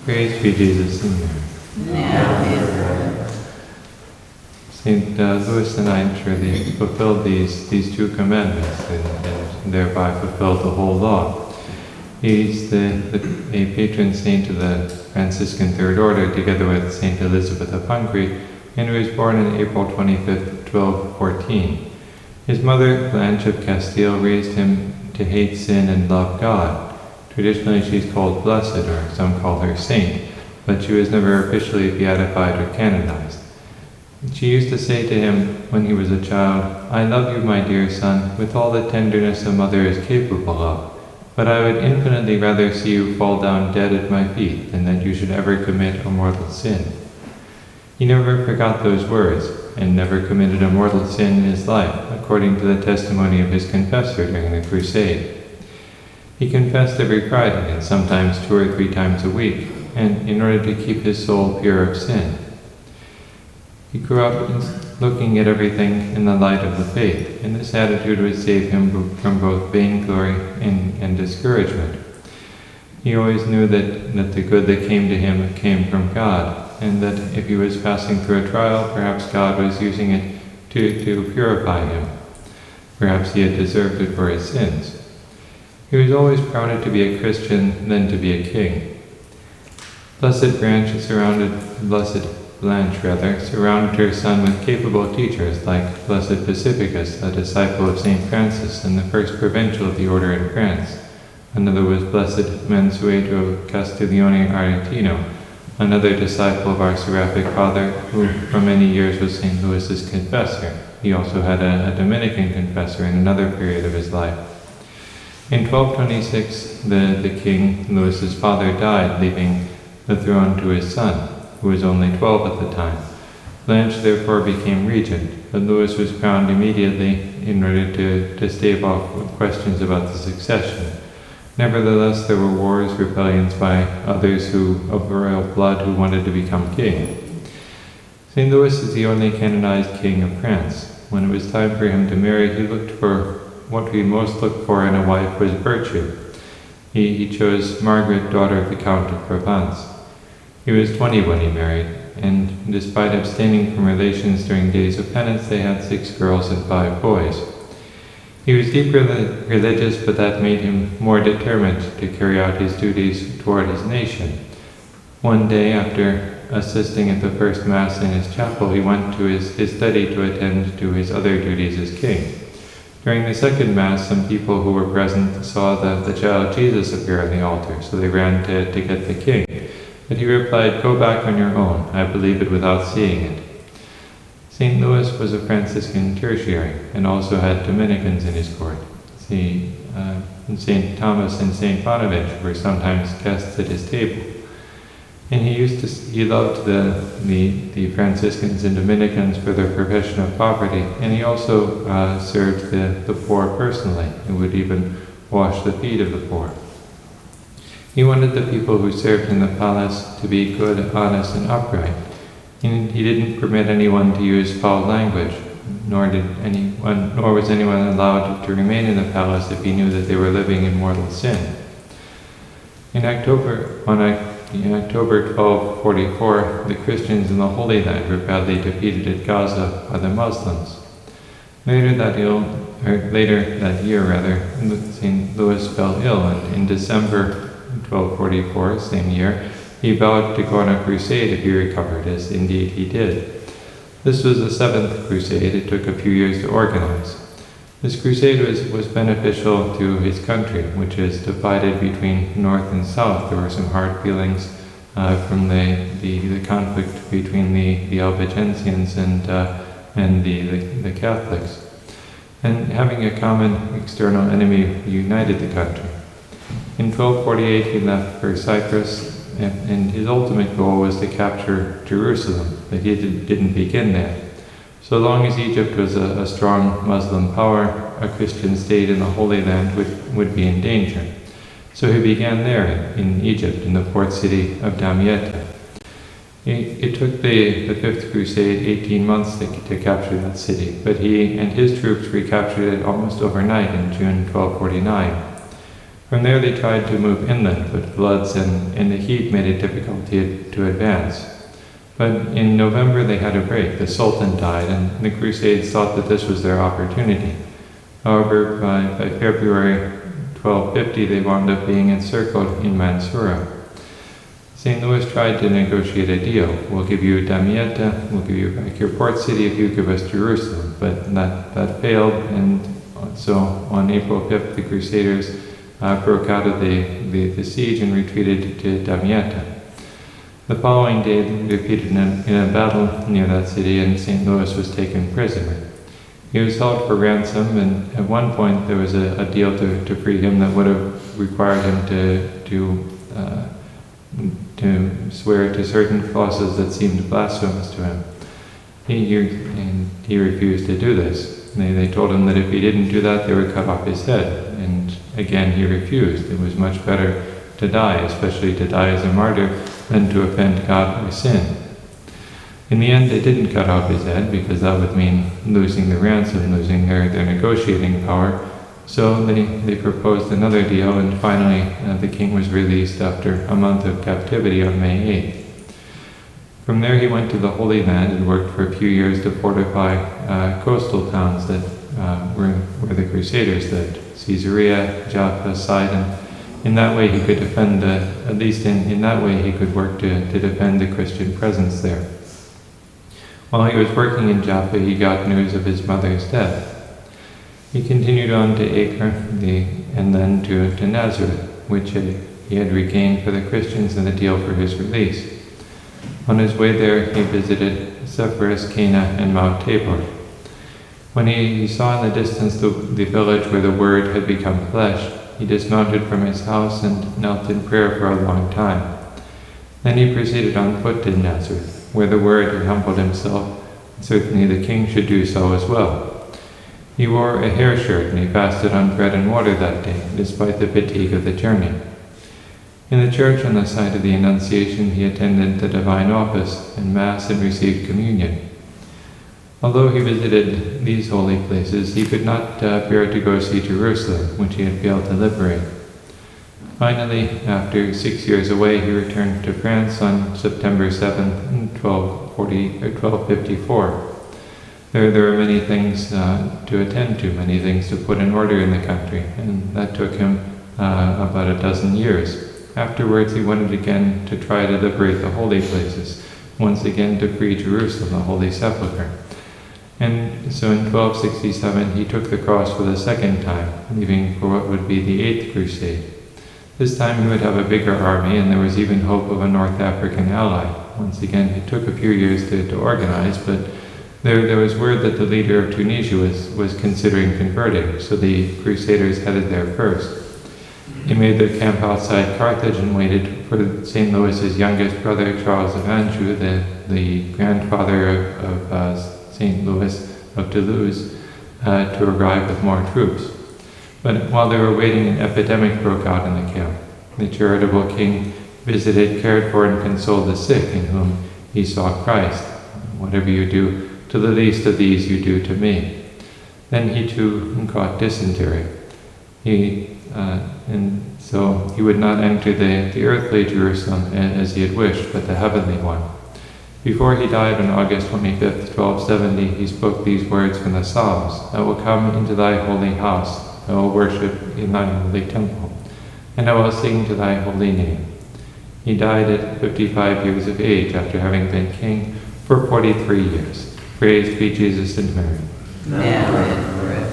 Praise be Jesus in there. Now and forever. St. Louis IX really fulfilled these two commandments and thereby fulfilled the whole law. He's a patron saint of the Franciscan Third Order, together with St. Elizabeth of Hungary, and he was born on April 25th, 1214. His mother, Blanche of Castile, raised him to hate sin and love God. Traditionally she's called blessed, or some call her saint, but she was never officially beatified or canonized. She used to say to him when he was a child, "I love you, my dear son, with all the tenderness a mother is capable of, but I would infinitely rather see you fall down dead at my feet than that you should ever commit a mortal sin." He never forgot those words, and never committed a mortal sin in his life, according to the testimony of his confessor during the Crusade. He confessed every Friday, and sometimes 2 or 3 times a week, and in order to keep his soul pure of sin. He grew up looking at everything in the light of the faith, and this attitude would save him from both vainglory and discouragement. He always knew that the good that came to him came from God, and that if he was passing through a trial, perhaps God was using it to purify him. Perhaps he had deserved it for his sins. He was always prouder to be a Christian than to be a king. Blessed Blanche surrounded her son with capable teachers like Blessed Pacificus, a disciple of St. Francis and the first provincial of the order in France. Another was Blessed Mansueto of Castiglione, Argentino, another disciple of our seraphic father, who for many years was St. Louis's confessor. He also had a Dominican confessor in another period of his life. In 1226, the king, Louis's father, died, leaving the throne to his son, who was only 12 at the time. Blanche therefore became regent, but Louis was crowned immediately in order to stave off questions about the succession. Nevertheless, there were wars, rebellions by others of royal blood who wanted to become king. St. Louis is the only canonized king of France. When it was time for him to marry, he looked for what we most look for in a wife was virtue. He chose Margaret, daughter of the Count of Provence. He was 20 when he married, and despite abstaining from relations during days of penance, they had 6 girls and 5 boys. He was deeply religious, but that made him more determined to carry out his duties toward his nation. One day, after assisting at the first Mass in his chapel, he went to his study to attend to his other duties as king. During the second Mass, some people who were present saw the child Jesus appear on the altar, so they ran to get the king. But he replied, "Go back on your own. I believe it without seeing it." St. Louis was a Franciscan tertiary and also had Dominicans in his court. St. Thomas and St. Bonaventure were sometimes guests at his table. And he loved the Franciscans and Dominicans for their profession of poverty, and he also served the poor personally, and would even wash the feet of the poor. He wanted the people who served in the palace to be good, honest, and upright. He didn't permit anyone to use foul language, nor was anyone allowed to remain in the palace if he knew that they were living in mortal sin. In October 1244, the Christians in the Holy Land were badly defeated at Gaza by the Muslims. Later that year, St. Louis fell ill, and in December 1244, same year, he vowed to go on a crusade if he recovered, as indeed he did. This was the 7th Crusade. It took a few years to organize. This crusade was beneficial to his country, which is divided between North and South. There were some hard feelings from the conflict between the Albigensians and the Catholics. And having a common external enemy united the country. In 1248 he left for Cyprus, and his ultimate goal was to capture Jerusalem, but he didn't begin there. So long as Egypt was a strong Muslim power, a Christian state in the Holy Land would be in danger. So he began there, in Egypt, in the port city of Damietta. It took the 5th Crusade 18 months to capture that city, but he and his troops recaptured it almost overnight in June 1249. From there they tried to move inland, but floods and the heat made it difficult to advance. But in November they had a break. The Sultan died, and the Crusades thought that this was their opportunity. However, by February 1250, they wound up being encircled in Mansueto. St. Louis tried to negotiate a deal. We'll give you Damietta, we'll give you back your port city if you give us Jerusalem. But that failed, and so on April 5th, the Crusaders broke out of the siege and retreated to Damietta. The following day, they were defeated in a battle near that city, and St. Louis was taken prisoner. He was held for ransom, and at one point there was a deal to free him that would have required him to swear to certain clauses that seemed blasphemous to him. He refused to do this. They told him that if he didn't do that, they would cut off his head. And again, he refused. It was much better to die, especially to die as a martyr, than to offend God by sin. In the end, they didn't cut off his head, because that would mean losing the ransom, losing their negotiating power. So they proposed another deal, and finally the king was released after a month of captivity on May 8th. From there he went to the Holy Land and worked for a few years to fortify coastal towns that were where the Crusaders lived: Caesarea, Jaffa, Sidon. In that way he could defend, at least in that way he could work to defend the Christian presence there. While he was working in Jaffa, he got news of his mother's death. He continued on to Acre and then to Nazareth, which he had regained for the Christians in the deal for his release. On his way there, he visited Sepphoris, Cana, and Mount Tabor. When he saw in the distance the village where the Word had become flesh, he dismounted from his house and knelt in prayer for a long time. Then he proceeded on foot to Nazareth, where the Word had humbled himself. Certainly the king should do so as well. He wore a hair shirt, and he fasted on bread and water that day, despite the fatigue of the journey. In the church on the site of the Annunciation, he attended the divine office and Mass and received communion. Although he visited these holy places, he could not bear to go see Jerusalem, which he had failed to liberate. Finally, after 6 years away, he returned to France on September 7th, 1254. There were many things to attend to, many things to put in order in the country, and that took him about a dozen years. Afterwards, he wanted again to try to liberate the holy places, once again to free Jerusalem, the Holy Sepulchre. And so in 1267, he took the cross for the second time, leaving for what would be the Eighth Crusade. This time he would have a bigger army, and there was even hope of a North African ally. Once again, it took a few years to organize, but there was word that the leader of Tunisia was considering converting, so the Crusaders headed there first. They made their camp outside Carthage and waited for St. Louis's youngest brother, Charles of Anjou, the grandfather of St. Louis of Toulouse, to arrive with more troops. But while they were waiting, an epidemic broke out in the camp. The charitable king visited, cared for, and consoled the sick, in whom he saw Christ. Whatever you do to the least of these, you do to me. Then he too caught dysentery. And so he would not enter the earthly Jerusalem as he had wished, but the heavenly one. Before he died on August 25th, 1270, he spoke these words from the Psalms: "I will come into thy holy house, I will worship in thy holy temple, and I will sing to thy holy name." He died at 55 years of age after having been king for 43 years. Praised be Jesus and Mary. Now and forever.